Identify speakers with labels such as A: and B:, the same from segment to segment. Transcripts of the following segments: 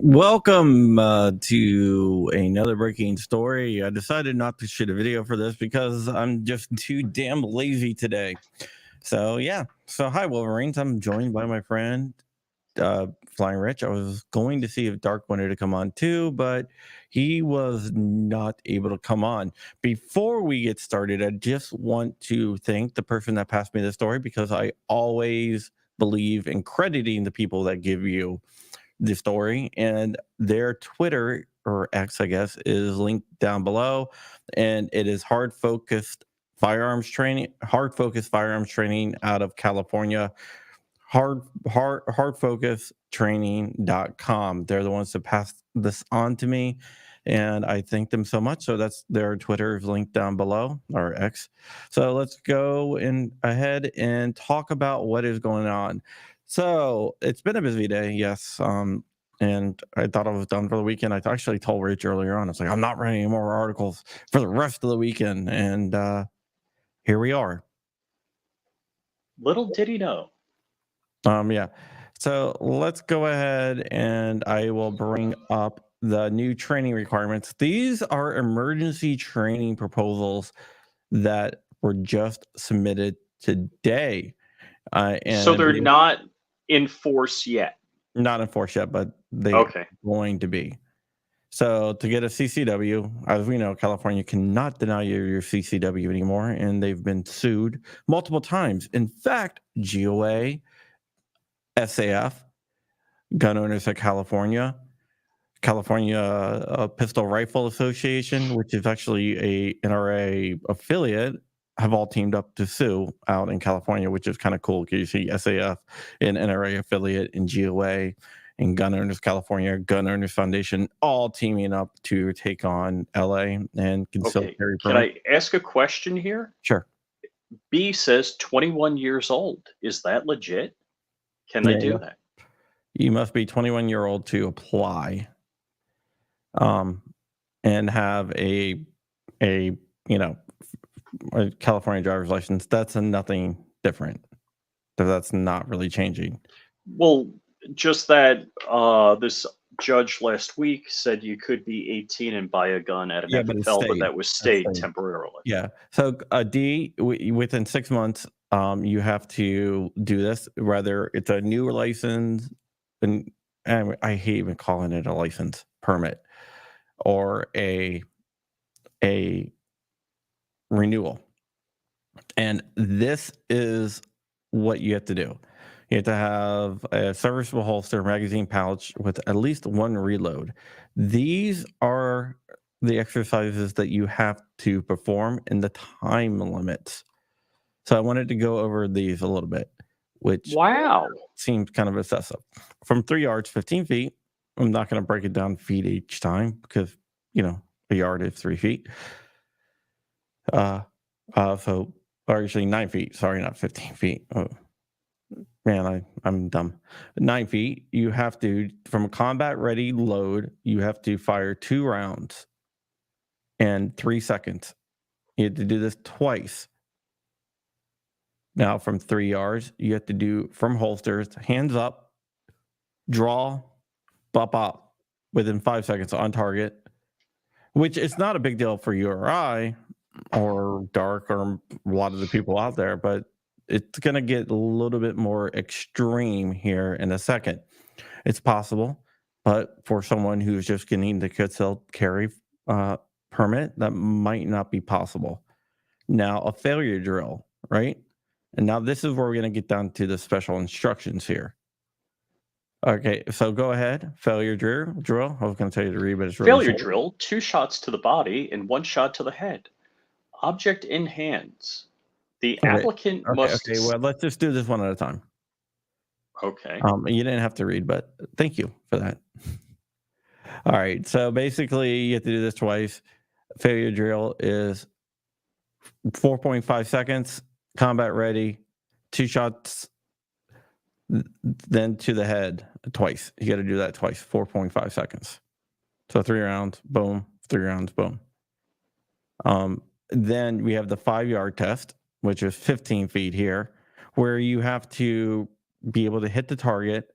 A: Welcome to another breaking story. I decided not to shoot a video for this because I'm just too damn lazy today. So yeah. So hi Wolverines. I'm joined by my friend Flying Rich. I was going to see if Dark wanted to come on too, but he was not able to come on. Before we get started, I just want to thank the person that passed me the story, because I always believe in crediting the people that give you the story, and their Twitter, or X, I guess, is linked down below, and it is hard focused firearms training out of California. Hardfocustraining.com. They're the ones that passed this on to me, and I thank them so much. So that's their Twitter is linked down below, or X. So let's go ahead and talk about what is going on. So it's been a busy day, yes. And I thought I was done for the weekend. I actually told Rich earlier on, I was like, I'm not writing any more articles for the rest of the weekend. And here we are.
B: Little did he know.
A: Yeah. So let's go ahead and I will bring up the new training requirements. These are emergency training proposals that were just submitted today.
B: So they're not in force yet?
A: Not in force yet, but they are going to be. So to get a CCW, as we know, California cannot deny you your CCW anymore, and they've been sued multiple times. In fact, GOA, SAF, Gun Owners of California Pistol Rifle Association, which is actually a NRA affiliate, have all teamed up to sue out in California, which is kind of cool, because you see SAF, an NRA affiliate, and GOA and Gun Owners California, Gun Owners Foundation, all teaming up to take on LA and concealed carry permit.
B: Can I ask a question here?
A: Sure.
B: B says 21 years old. Is that legit? Can they do that?
A: You must be 21 years old to apply, and have a California driver's license. That's nothing different. That's not really changing.
B: Well, just that this judge last week said you could be 18 and buy a gun at an FFL, but that was stayed temporarily.
A: Yeah. So within 6 months, you have to do this, whether it's a new license, and I hate even calling it a license, permit, or a renewal. And this is what you have to do. You have to have a serviceable holster, magazine pouch with at least one reload. These are the exercises that you have to perform in the time limits. So I wanted to go over these a little bit, which seems kind of excessive. From 3 yards, 15 feet. I'm not going to break it down feet each time, because, a yard is 3 feet. Or actually 9 feet. Sorry, not 15 feet. Oh, man, I'm dumb. 9 feet. You have to, from a combat ready load, you have to fire 2 rounds in 3 seconds. You have to do this twice. Now, from 3 yards, you have to do from holsters, hands up, draw, bop out within 5 seconds on target, which is not a big deal for you or I or Dark or a lot of the people out there, but it's going to get a little bit more extreme here in a second. It's possible, but for someone who's just getting the concealed carry permit, that might not be possible. Now, a failure drill, right? And now this is where we're going to get down to the special instructions here. Okay, so go ahead. Failure drill. I was going to tell you to read, but it's really
B: Failure
A: short.
B: drill, 2 shots to the body and 1 shot to the head. Object in hands. The applicant must.
A: Okay. Well, let's just do this one at a time.
B: Okay.
A: You didn't have to read, but thank you for that. All right. So basically, you have to do this twice. Failure drill is 4.5 seconds. Combat ready. 2 shots. Then to the head twice. You got to do that twice. 4.5 seconds. So 3 rounds. Boom. 3 rounds. Boom. Then we have the 5-yard test, which is 15 feet here, where you have to be able to hit the target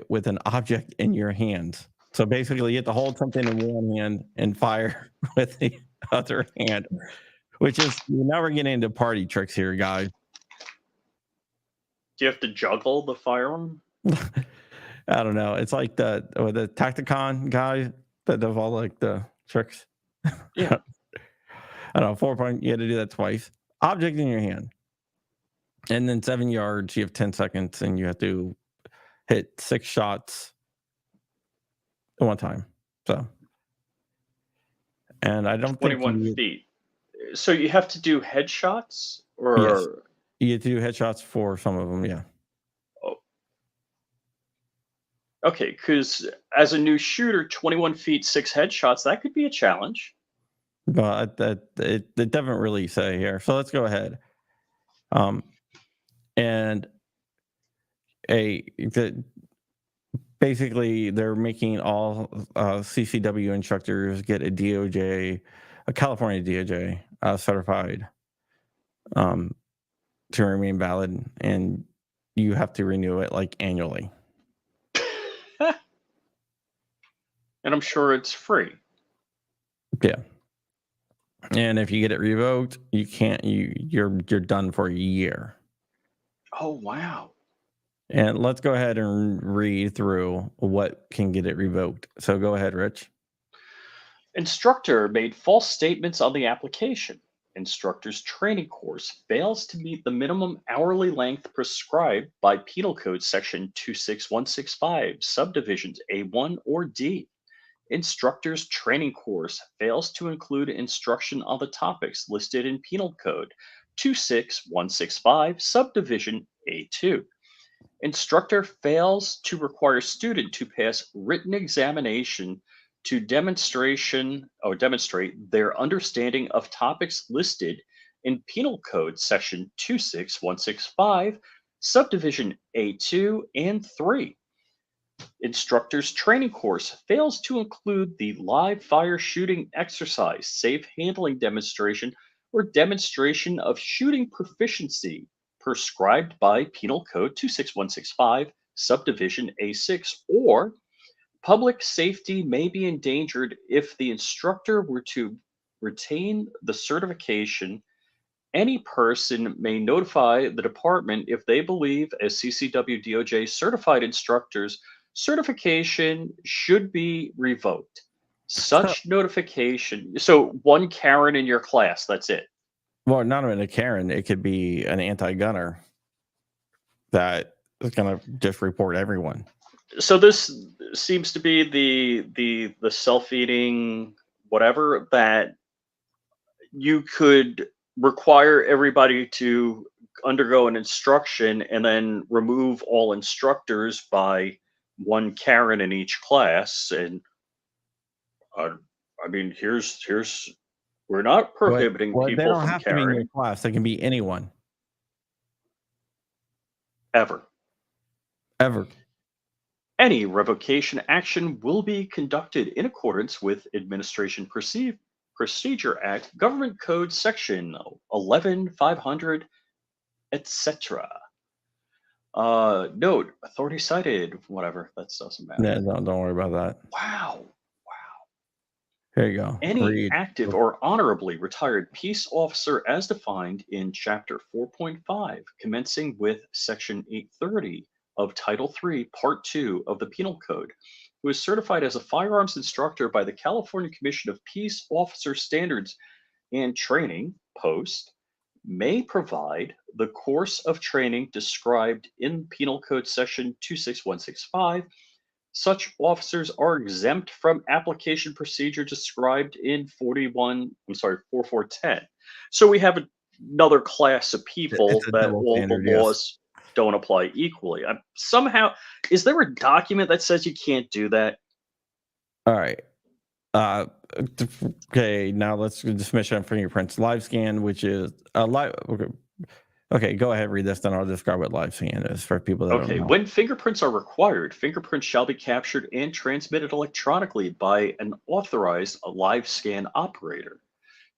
A: with an object in your hands. So basically, you have to hold something in one hand and fire with the other hand, which is, now we're getting into party tricks here, guys.
B: Do you have to juggle the firearm?
A: I don't know. It's like the Tacticon guy that does all like the tricks.
B: Yeah.
A: I don't know. 4 point. You had to do that twice. Object in your hand. And then 7 yards, you have 10 seconds, and you have to hit 6 shots at one time. So, and I don't think
B: 21 feet. So you have to do headshots, or
A: yes, you have to do headshots for some of them. Yeah.
B: Oh. Okay, because as a new shooter, 21 feet, 6 headshots, that could be a challenge.
A: But it doesn't really say here. So let's go ahead. And basically they're making all CCW instructors get a DOJ, a California DOJ certified to remain valid, and you have to renew it like annually.
B: And I'm sure it's free.
A: Yeah. And if you get it revoked, you can't. You're done for a year.
B: Oh wow!
A: And let's go ahead and read through what can get it revoked. So go ahead, Rich.
B: Instructor made false statements on the application. Instructor's training course fails to meet the minimum hourly length prescribed by Penal Code Section 26165, subdivisions A1 or D. Instructor's training course fails to include instruction on the topics listed in Penal Code 26165, subdivision A2. Instructor fails to require student to pass written examination to demonstrate their understanding of topics listed in Penal Code Section 26165, subdivision A2 and 3. Instructor's training course fails to include the live fire shooting exercise, safe handling demonstration, or demonstration of shooting proficiency prescribed by Penal Code 26165, subdivision A6, or public safety may be endangered if the instructor were to retain the certification. Any person may notify the department if they believe a CCW DOJ certified instructor's certification should be revoked. Such notification. So one Karen in your class, that's it.
A: Well, not even a Karen. It could be an anti-gunner that is going to just report everyone.
B: So this seems to be the self-eating whatever that you could require everybody to undergo an instruction and then remove all instructors by one Karen in each class. And I mean, here's we're not prohibiting
A: they
B: people
A: don't
B: from
A: have to be in your
B: carrying
A: class. They can be anyone.
B: ever.
A: Ever.
B: Any revocation action will be conducted in accordance with Administration Procedure Act, Government Code Section 11500, etc. Note, authority cited, whatever. That doesn't matter.
A: Yeah, don't worry about that.
B: Wow.
A: Here you go.
B: Any
A: Read.
B: active or honorably retired peace officer as defined in Chapter 4.5, commencing with Section 830 of Title 3, Part 2 of the Penal Code, who is certified as a firearms instructor by the California Commission of Peace Officer Standards and Training, POST, may provide the course of training described in Penal Code Section 26165. Such officers are exempt from application procedure described in 4410. So we have another class of people
A: It's a
B: that
A: double
B: all the
A: standard, yes.
B: laws don't apply equally. Somehow, is there a document that says you can't do that?
A: All right. Uh, okay, now let's dismiss on fingerprints. Live scan, which is a live. Okay, go ahead, read this, then I'll describe what live scan is for people that don't
B: Okay,
A: know.
B: when fingerprints are required, fingerprints shall be captured and transmitted electronically by an authorized live scan operator.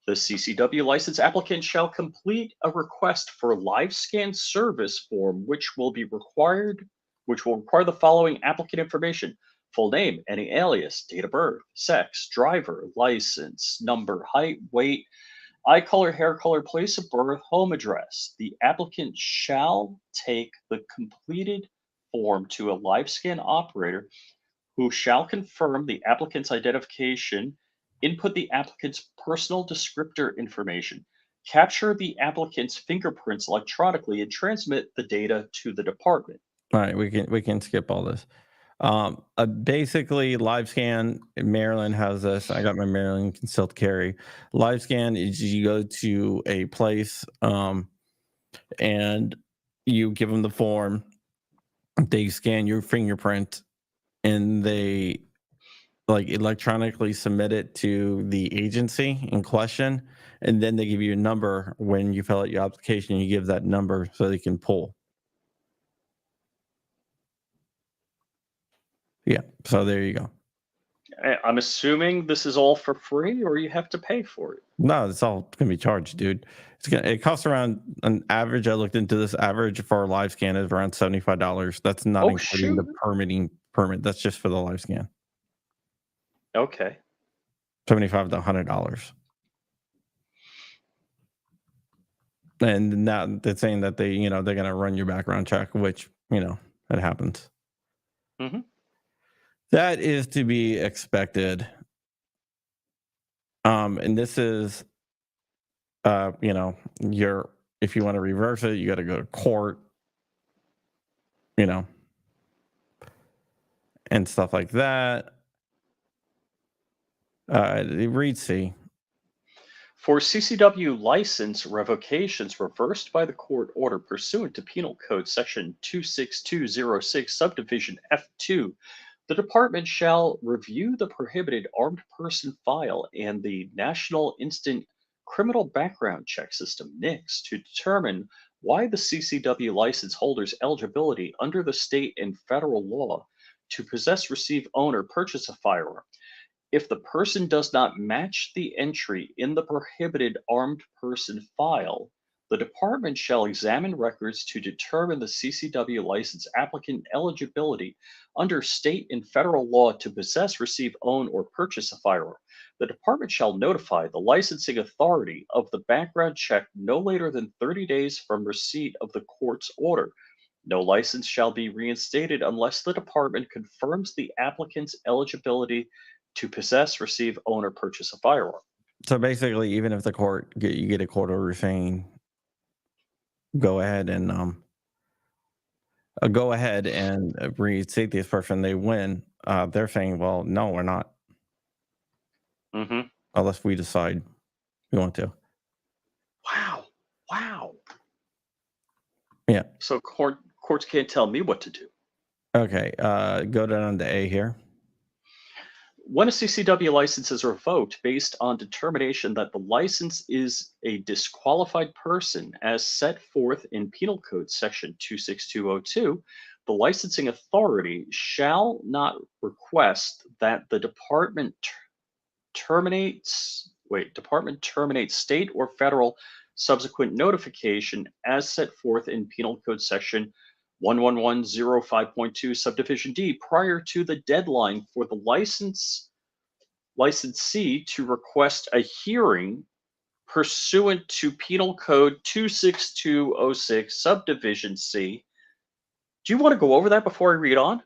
B: The CCW license applicant shall complete a request for live scan service form, which will require the following applicant information: full name, any alias, date of birth, sex, driver, license, number, height, weight, eye color, hair color, place of birth, home address. The applicant shall take the completed form to a live scan operator who shall confirm the applicant's identification, input the applicant's personal descriptor information, capture the applicant's fingerprints electronically, and transmit the data to the department.
A: All right, we can skip all this. Basically, live scan. Maryland has this. I got my Maryland concealed carry. Live scan is you go to a place, and you give them the form. They scan your fingerprint, and they like electronically submit it to the agency in question, and then they give you a number when you fill out your application. You give that number so they can pull. Yeah. So there you go.
B: I'm assuming this is all for free or you have to pay for it.
A: No, it's all gonna be charged, dude. It costs around an average. I looked into this average for a live scan is around $75. That's not
B: Oh,
A: including the
B: shoot.
A: permitting permit. That's just for the live scan.
B: Okay.
A: 75 to $100. And now they're saying that they're gonna run your background check, which it happens.
B: Hmm.
A: That is to be expected. And this is your if you want to reverse it, you got to go to court, you know, and stuff like that. Read C.
B: For CCW license revocations reversed by the court order pursuant to Penal Code Section 26206, Subdivision F2, the Department shall review the prohibited armed person file and the National Instant Criminal Background Check System, NICS, to determine why the CCW license holder's eligibility under the state and federal law to possess, receive, own, or purchase a firearm. If the person does not match the entry in the prohibited armed person file, the department shall examine records to determine the CCW license applicant eligibility under state and federal law to possess, receive, own, or purchase a firearm. The department shall notify the licensing authority of the background check no later than 30 days from receipt of the court's order. No license shall be reinstated unless the department confirms the applicant's eligibility to possess, receive, own, or purchase a firearm.
A: So basically, even if you get a court order saying go ahead and reinstate this person, they win. They're saying, well, no, we're not,
B: Hmm.
A: unless we decide we want to.
B: Wow. Wow.
A: Yeah.
B: So courts can't tell me what to do.
A: Okay. Go down to A here.
B: When a CCW license is revoked based on determination that the license is a disqualified person as set forth in Penal Code Section 26202, the licensing authority shall not request that the department terminates state or federal subsequent notification as set forth in Penal Code Section 11105.2 subdivision D prior to the deadline for the license licensee to request a hearing pursuant to Penal Code 26206, Subdivision C. Do you want to go over that before I read on?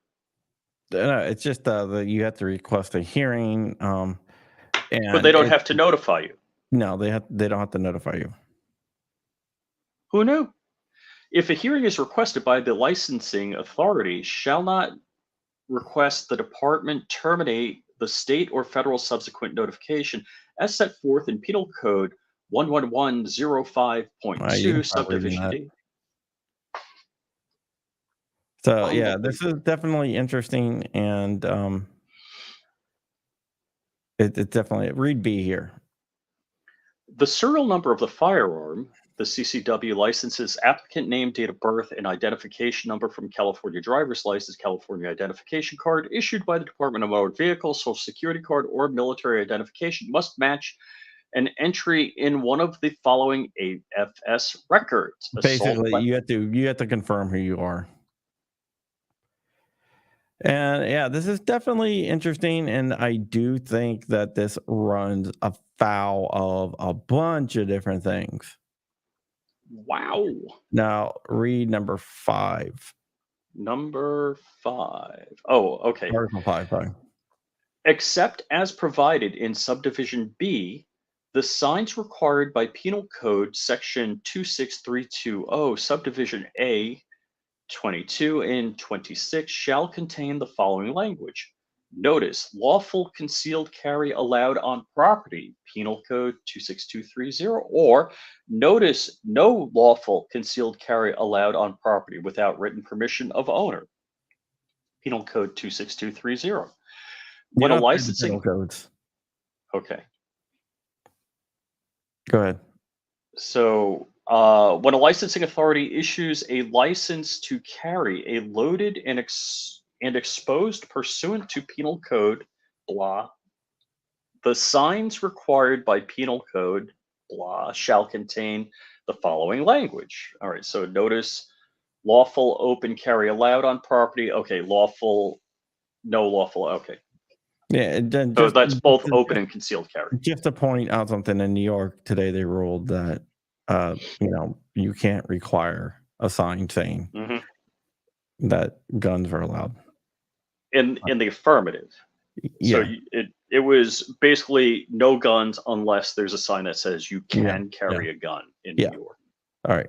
A: No, it's just that you have to request a hearing,
B: But they
A: and
B: don't have to notify you.
A: no, they don't have to notify you.
B: Who knew? If a hearing is requested by the licensing authority, shall not request the department terminate the state or federal subsequent notification as set forth in Penal Code
A: You
B: 11105.2,
A: can start reading
B: Subdivision
A: that.
B: D.
A: So yeah, this is definitely interesting, and it definitely read B here.
B: The serial number of the firearm, the CCW licenses, applicant name, date of birth, and identification number from California driver's license, California identification card issued by the Department of Motor Vehicles, Social Security card, or military identification must match an entry in one of the following AFS records: assault
A: Basically,
B: weapon.
A: you have to confirm who you are. And yeah, this is definitely interesting, and I do think that this runs afoul of a bunch of different things.
B: Wow.
A: Now, read number 5.
B: Number 5. Oh, okay.
A: Article 5, sorry.
B: Except as provided in subdivision B, the signs required by Penal Code section 26320, subdivision A 22 and 26 shall contain the following language. Notice, lawful concealed carry allowed on property, Penal Code 26230, or notice, no lawful concealed carry allowed on property without written permission of owner, Penal Code 26230.
A: You
B: When a
A: don't have to read the penal
B: licensing,
A: codes.
B: okay,
A: Go ahead.
B: so when a licensing authority issues a license to carry a loaded and exposed pursuant to Penal Code, blah, the signs required by Penal Code, blah, shall contain the following language. All right, so notice lawful open carry allowed on property. Okay, lawful, no lawful. Okay,
A: Yeah, and then
B: so that's both open and concealed carry.
A: just to point out something, in New York today, they ruled that you can't require a sign saying
B: Hmm.
A: that guns are allowed.
B: In the affirmative. So
A: Yeah,
B: it was basically no guns unless there's a sign that says you
A: yeah,
B: can
A: yeah,
B: carry a gun in
A: yeah.
B: New York.
A: All right.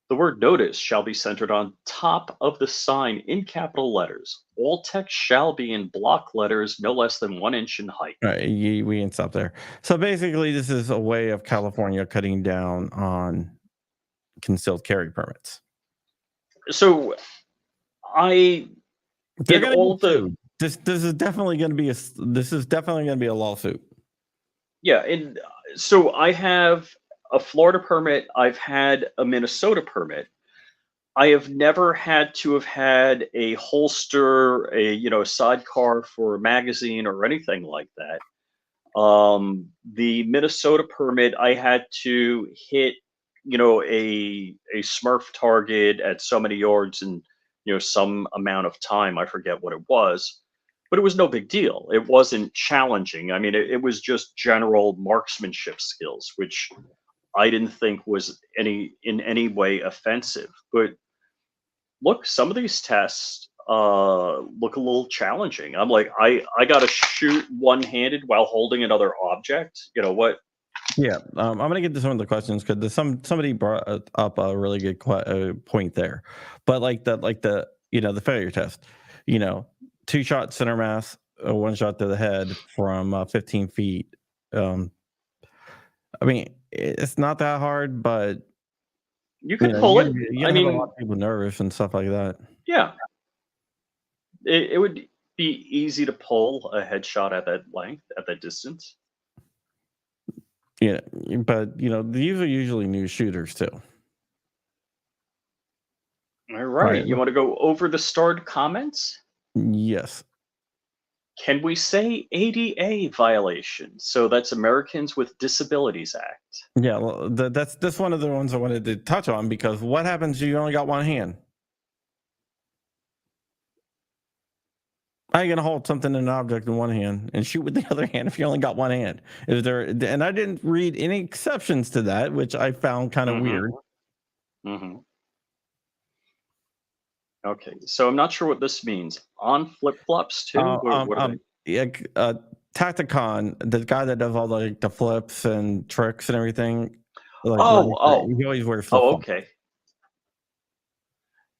B: The word notice shall be centered on top of the sign in capital letters. All text shall be in block letters no less than 1 inch in height.
A: All right, we can stop there. So basically, this is a way of California cutting down on concealed carry permits.
B: So I
A: They're
B: in
A: going to
B: all
A: get
B: the
A: sued. This is definitely going to be a lawsuit.
B: yeah, and so I have a Florida permit, I've had a Minnesota permit. I have never had to have had a holster, a sidecar for a magazine or anything like that. The Minnesota permit, I had to hit, a Smurf target at so many yards and some amount of time. I forget what it was, but it was no big deal. It wasn't challenging. I mean, it was just general marksmanship skills, which I didn't think was in any way offensive. But look, some of these tests look a little challenging. I'm like, I got to shoot one-handed while holding another object. You know what?
A: Yeah, I'm going to get to some of the questions because somebody brought up a really good point there. But the the failure test, 2 shot center mass, 1 shot to the head from 15 feet. I mean, it's not that hard, but
B: You could pull it.
A: you're
B: I
A: gonna have a lot
B: mean,
A: of people nervous and stuff like that.
B: yeah, it would be easy to pull a headshot at that length, at that distance.
A: Yeah, but these are usually new shooters too.
B: All
A: All
B: right,
A: right.
B: you want to go over the starred comments?
A: Yes.
B: Can we say ADA violation? So that's Americans with Disabilities Act.
A: Yeah. Well, that's one of the ones I wanted to touch on because what happens if you only got one hand? How you gonna hold something, an object in one hand, and shoot with the other hand if you only got one hand? Is there? And I didn't read any exceptions to that, which I found kind of
B: Mhm,
A: weird.
B: mhm. Okay, so I'm not sure what this means. On flip-flops too?
A: Uh, um,
B: What are they?
A: um, yeah, Tacticon, the guy that does all the flips and tricks and everything, like
B: Oh, oh,
A: he always wears flip
B: oh,
A: flops.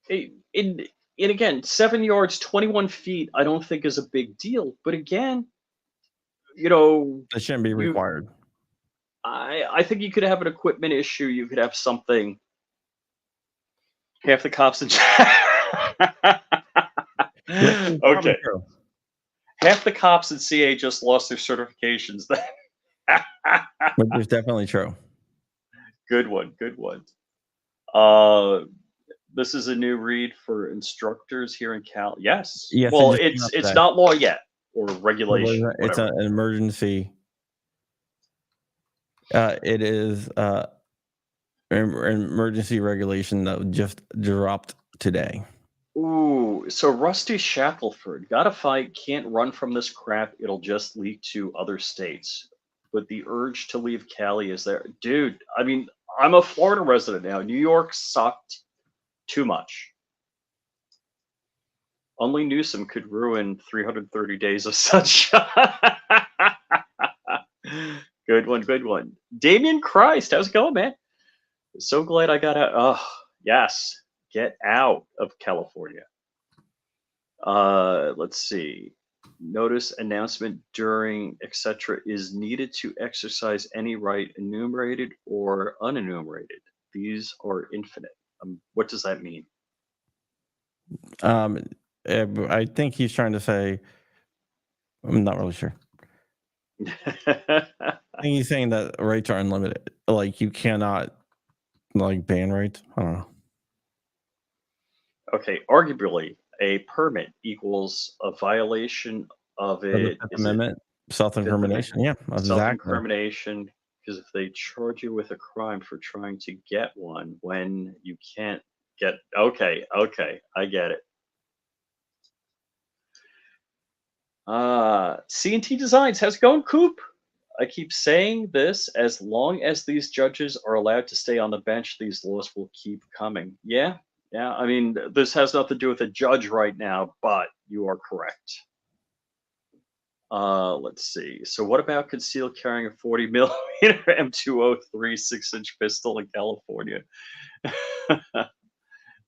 B: okay. In and again, 7 yards, 21 feet, I don't think is a big deal, but again, you know,
A: That shouldn't be
B: you
A: required.
B: I think you could have an equipment issue, you could have something half the cops in
A: Which is probably
B: Okay,
A: true.
B: half the cops in CA just lost their certifications then.
A: Which is definitely true.
B: Good one, good one. Uh, this is a new read for instructors here in Cal. Yes.
A: Yes, it
B: Well,
A: just came out
B: it's
A: today.
B: not law yet or
A: It was
B: regulation,
A: it's
B: whatever.
A: an emergency. It is emergency regulation that just dropped today.
B: Ooh, so Rusty Shackelford, gotta fight, can't run from this crap. It'll just leak to other states. But the urge to leave Cali is there. Dude, I mean, I'm a Florida resident now. New York sucked too much. Only Newsom could ruin 330 days of sunshine. Good one, good one. Damien Christ, how's it going, man? So glad I got out. Oh, yes. Get out of California. Let's see. Notice announcement during etc. is needed to exercise any right enumerated or unenumerated. These are infinite. What does that mean?
A: Um, I think he's trying to say. I'm not really sure. I think he's saying that rates are unlimited. Like you cannot like ban rates. I don't know.
B: Okay, arguably, a permit equals a violation of
A: For the
B: it.
A: Fifth
B: Is it
A: Amendment,
B: Fifth Amendment?
A: self-incrimination. Yeah, exactly.
B: Self-incrimination, because if they charge you with a crime for trying to get one when you can't get okay, okay, I get it. C&T Designs, how's it going, Coop? I keep saying this, as long as these judges are allowed to stay on the bench, these laws will keep coming. Yeah, yeah. I mean, this has nothing to do with a judge right now, but you are correct. Let's see. So, what about concealed carrying a 40 millimeter M203 6-inch pistol in California?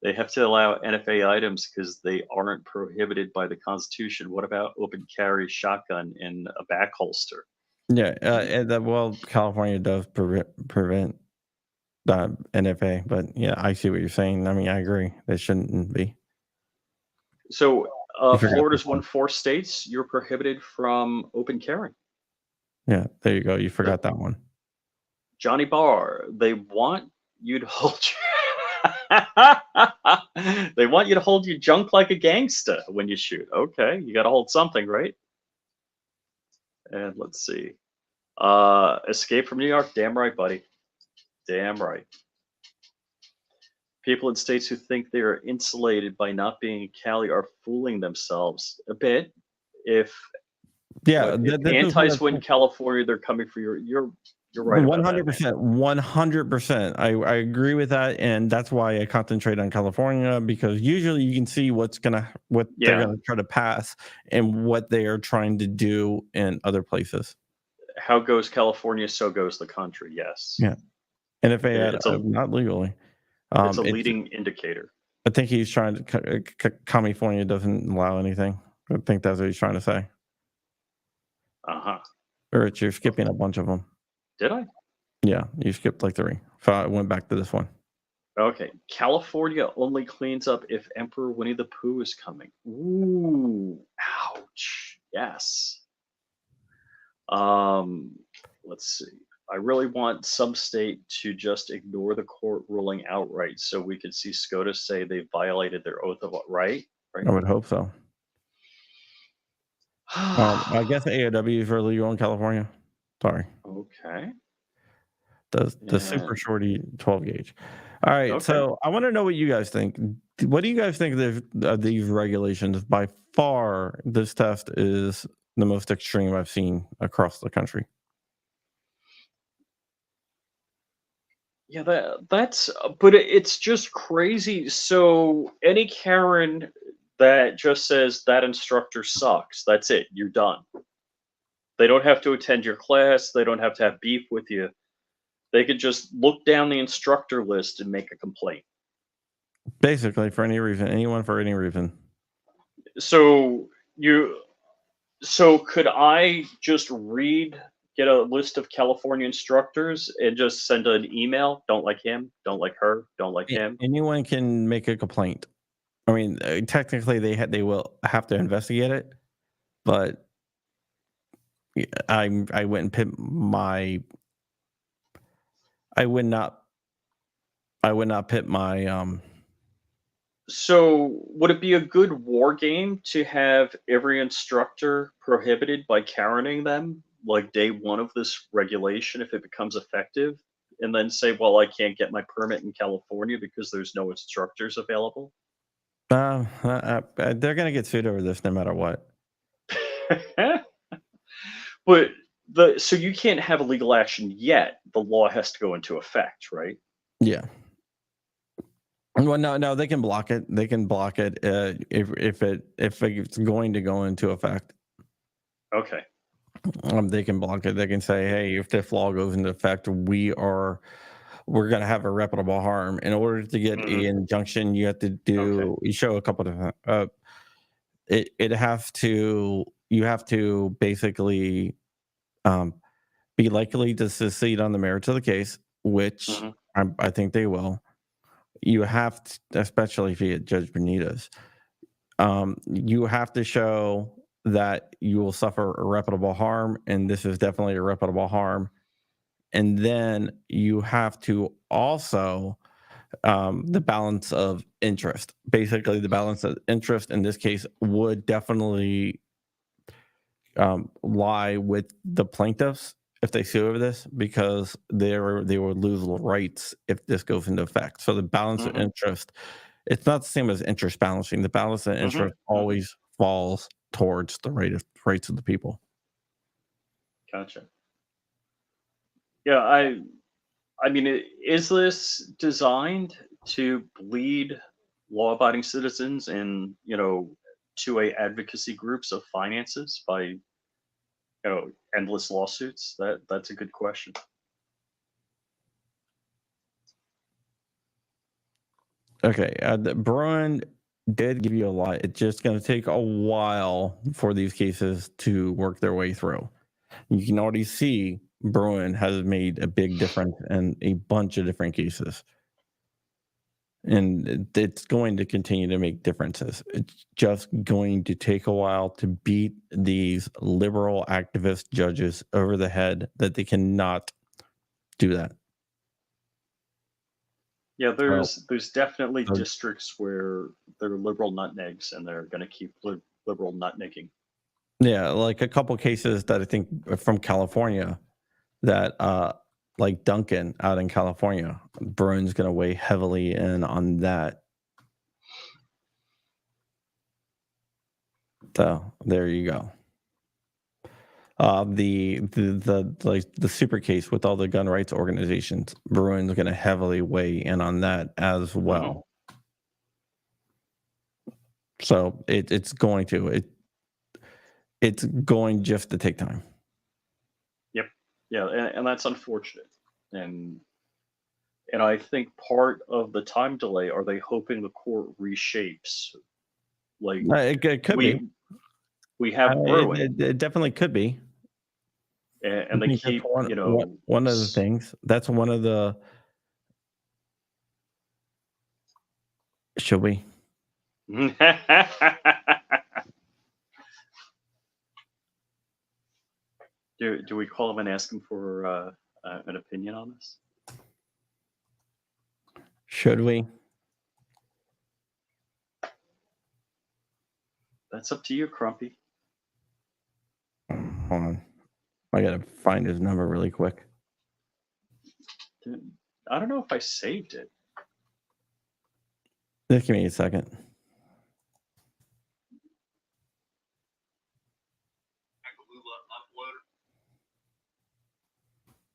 B: They have to allow NFA items because they aren't prohibited by the Constitution. What about open carry shotgun in a back holster?
A: Yeah,
B: Y-
A: and that well, California does prevent NFA, but yeah, I see what you're saying. I mean, I agree. They shouldn't be.
B: So,
A: You forgot this
B: Florida's one
A: one.
B: of 4 states. You're prohibited from open carry.
A: Yeah, there you go. You
B: The
A: forgot that one.
B: Johnny Barr. They want you to hold. They want you to hold your junk like a gangsta when you shoot. Okay, you got to hold something, right? And let's see. Escape from New York. Damn right, buddy. Damn right. People in states who think they are insulated by not being in Cali are fooling themselves a bit. If
A: Yeah,
B: what if
A: this is
B: antis
A: what
B: win California, they're coming for you're right about that, man.
A: 100%, 100%. I agree with that, and that's why I concentrate on California because usually you can see what they're
B: Yeah.
A: gonna try to pass and what they are trying to do in other places.
B: How goes California, so goes the country. Yes.
A: Yeah, and if they had
B: It's a
A: not legally,
B: it's a
A: it's
B: leading indicator.
A: I think he's trying to California doesn't allow anything. I think that's what he's trying to say,
B: Uh-huh.
A: or you're skipping a bunch of them.
B: Did I?
A: Yeah, you skipped like 3. So I went back to this one.
B: Okay. California only cleans up if Emperor Winnie the Pooh is coming. Ooh, ouch. Yes. Um, let's see. I really want some state to just ignore the court ruling outright so we could see SCOTUS say they violated their oath of right.
A: I
B: Right.
A: would hope so. I guess AOWs are legal in California. Sorry.
B: Okay.
A: The super
B: And
A: shorty 12 gauge. All right,
B: okay.
A: so I wanna know what you guys think. what do you guys think of these regulations? By far, this test is the most extreme I've seen across the country.
B: Yeah, that's but it's just crazy. So any Karen that just says that instructor sucks, that's it. You're done. They don't have to attend your class. They don't have to have beef with you. They could just look down the instructor list and make a complaint.
A: Basically, for any reason, anyone for any reason.
B: So you so could I just get a list of California instructors and just send an email? Don't like him, don't like her, don't like him.
A: Anyone can make a complaint. I mean, technically, they will have to investigate it, but I wouldn't pit my I would not I would not pit my
B: So, would it be a good war game to have every instructor prohibited by Karening them, like day one of this regulation, if it becomes effective, and then say, well, I can't get my permit in California because there's no instructors available?
A: they're gonna get sued over this no matter what.
B: But so you can't have a legal action yet. The law has to go into effect, right?
A: Yeah. Well, no, they can block it. They can block it if it's going to go into effect.
B: Okay.
A: They can block it. They can say, "Hey, if this law goes into effect, we're going to have irreparable harm." In order to get an
B: Hmm.
A: injunction,
B: Okay.
A: you show a couple different. It has to you have to basically um, be likely to succeed on the merits of the case, which
B: Hmm.
A: I think they will. You have to, especially if you get Judge Benitez. You have to show that you will suffer irreparable harm, and this is definitely irreparable harm. And then you have to also the balance of interest. Basically, the balance of interest in this case would definitely lie with the plaintiffs if they sue over this because they will lose rights if this goes into effect. So the balance of
B: Hmm.
A: interest, it's not the same as interest balancing. The balance of
B: Hmm.
A: interest
B: Hmm.
A: always falls towards the rights of the people.
B: Gotcha. Yeah, I mean, is this designed to bleed law-abiding citizens and 2A advocacy groups of finances by endless lawsuits? That's a good question.
A: Okay, Bruin did give you a lot. It's just going to take a while for these cases to work their way through. You can already see Bruin has made a big difference in a bunch of different cases. And it's going to continue to make differences. It's just going to take a while to beat these liberal activist judges over the head that they cannot do that.
B: Yeah,
A: So,
B: there's definitely
A: so
B: districts where they're liberal nutmegs and they're going to keep liberal nutmegging.
A: yeah, like a couple cases that I think from California that like Duncan out in California, Bruin's going to weigh heavily in on that. So there you go. The super case with all the gun rights organizations, Bruin's going to heavily weigh in on that as
B: Hmm.
A: well. So it's going just to take time.
B: Yep. Yeah, and that's unfortunate. And and I think part of the time delay, are they hoping the court reshapes? Like
A: It could be.
B: we we have Bruin,
A: It definitely could be. I
B: and they
A: think that's
B: keep
A: one of the things. That's one of the. Should we?
B: do we call him and ask him for an opinion on this?
A: Should we?
B: That's up to you, Crumpy.
A: Hold on. I gotta find his number really quick.
B: I don't know if I saved it.
A: Just give me a second.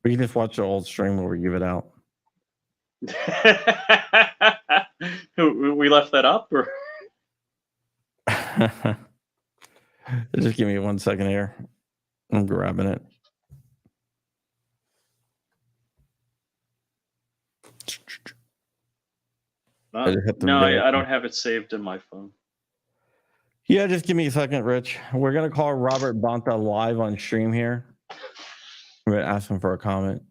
A: We can just watch the old stream where we give it out.
B: We left that up, or
A: Just give me 1 second here. I'm grabbing it. I just hit the
B: no,
A: video.
B: I don't have it saved in my phone.
A: Yeah, just give me a second, Rich. We're gonna call Robert Bonta live on stream here. We're gonna ask him for a comment.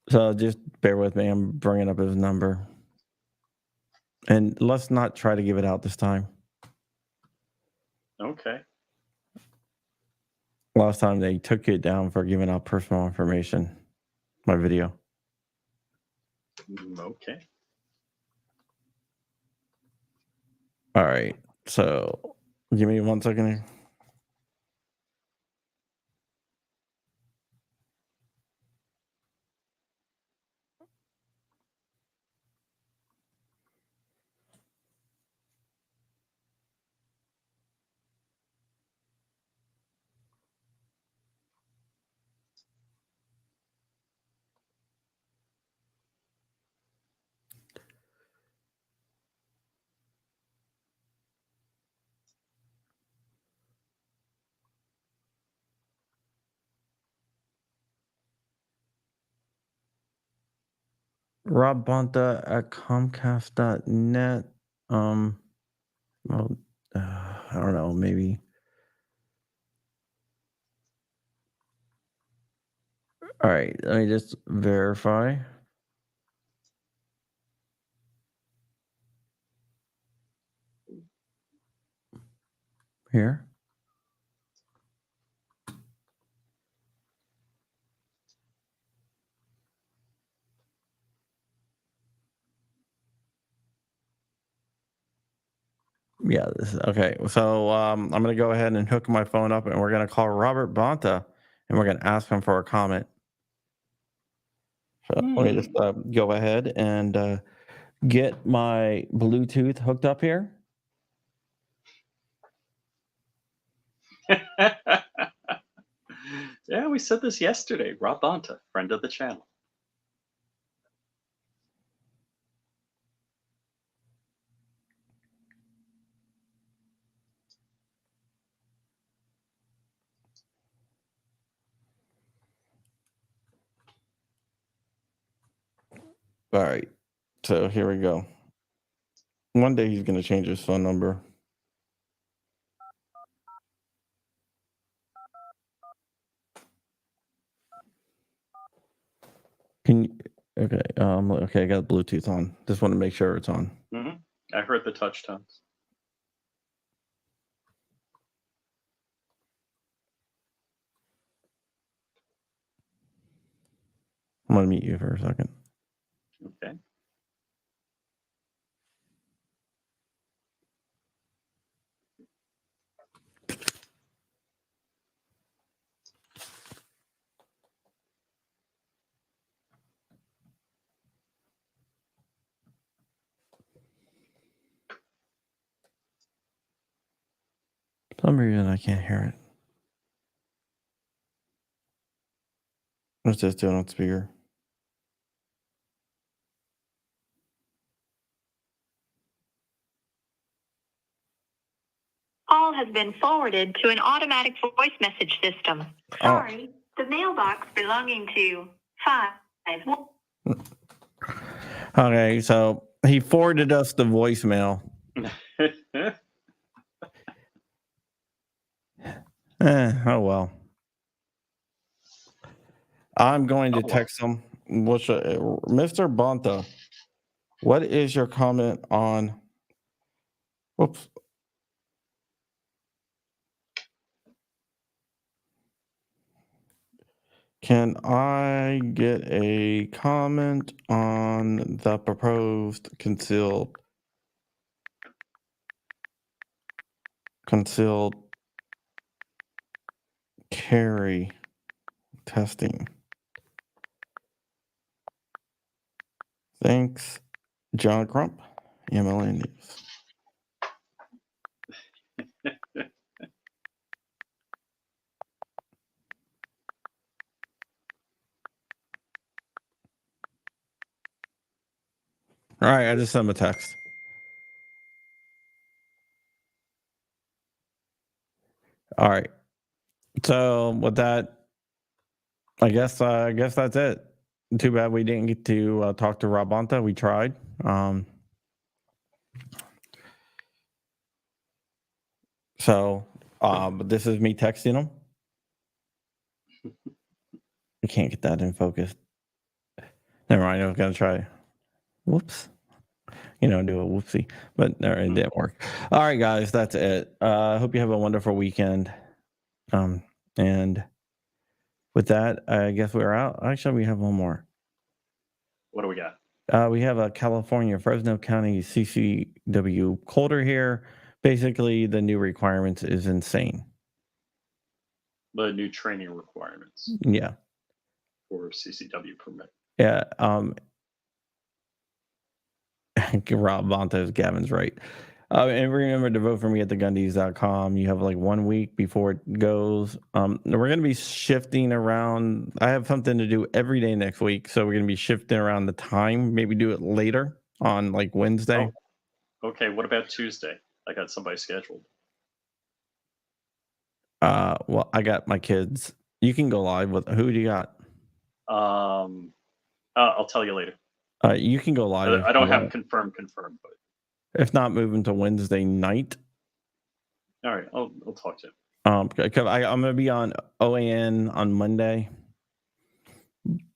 A: So just bear with me. I'm bringing up his number. And let's not try to give it out this time.
B: Okay.
A: Last time they took it down for giving out personal information. My video.
B: Okay.
A: All right. So give me 1 second here. Rob Bonta at Comcast.net. Well, I don't know, maybe. All right, let me just verify. Here. Yeah, this is okay. So I'm gonna go ahead and hook my phone up and we're gonna call Robert Bonta and we're gonna ask him for a comment. So let me just go ahead and get my Bluetooth hooked up here.
B: Yeah, we said this yesterday. Rob Bonta, friend of the channel.
A: All right. So here we go. One day he's gonna change his phone number. Can you, okay, okay, I got Bluetooth on. Just want to make sure it's on.
B: I heard the touch tones.
A: I'm gonna mute you for a second.
B: Okay.
A: For some reason I can't hear it. What's this doing on speaker?
C: Call has been forwarded to an automatic voice message system. Sorry, the mailbox belonging to 5.
A: Okay, so he forwarded us the voicemail. Oh well. I'm going to text him. Mr. Bonta, what is your comment on? Whoops. Can I get a comment on the proposed concealed carry Testing. Thanks, John Crump, MLA News. All right, I just sent him a text. All right. So with that, I guess that's it. Too bad we didn't get to talk to Rob Bonta. We tried. But this is me texting him. I can't get that in focus. Never mind. I was gonna try. Whoops. Do a whoopsie, but no, it didn't work. All right, guys, that's it. I hope you have a wonderful weekend. And with that, I guess we're out. Actually, we have one more.
B: What do we got?
A: We have a California, Fresno County CCW colder here. Basically, the new requirements is insane.
B: The new training requirements.
A: Yeah.
B: For CCW permit.
A: Yeah. Rob Bontes, Gavin's right. And remember to vote for me at thegundys.com. You have like 1 week before it goes. We're going to be shifting around. I have something to do every day next week. So we're going to be shifting around the time. Maybe do it later on like Wednesday.
B: Oh, okay. What about Tuesday? I got somebody scheduled.
A: Well, I got my kids. You can go live with who do you got?
B: I'll tell you later.
A: You can go live.
B: I don't have confirmed, but
A: if not, moving to Wednesday night.
B: All right, I'll talk to him.
A: I'm gonna be on OAN on Monday.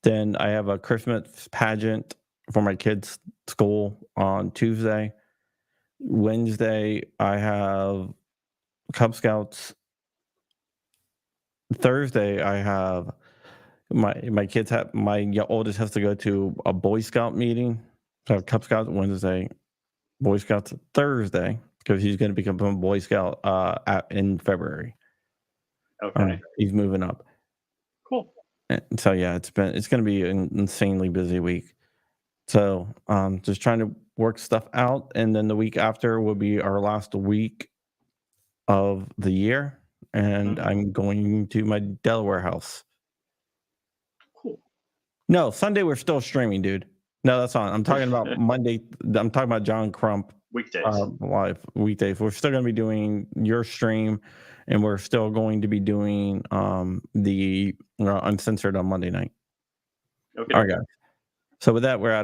A: Then I have a Christmas pageant for my kids' school on Tuesday. Wednesday I have Cub Scouts. Thursday I have my kids have my oldest has to go to a Boy Scout meeting. So Cub Scouts Wednesday, Boy Scouts Thursday because he's going to become a Boy Scout in February.
B: Okay,
A: he's moving up.
B: Cool.
A: And so yeah, it's going to be an insanely busy week. So just trying to work stuff out, and then the week after will be our last week of the year, and I'm going to my Delaware house.
B: Cool.
A: No, Sunday we're still streaming, dude. No, that's on. I'm talking about Monday. I'm talking about John Crump
B: weekdays.
A: Live weekdays. We're still going to be doing your stream, and we're still going to be doing the uncensored on Monday night.
B: Okay.
A: All right, guys. So with that, we're out.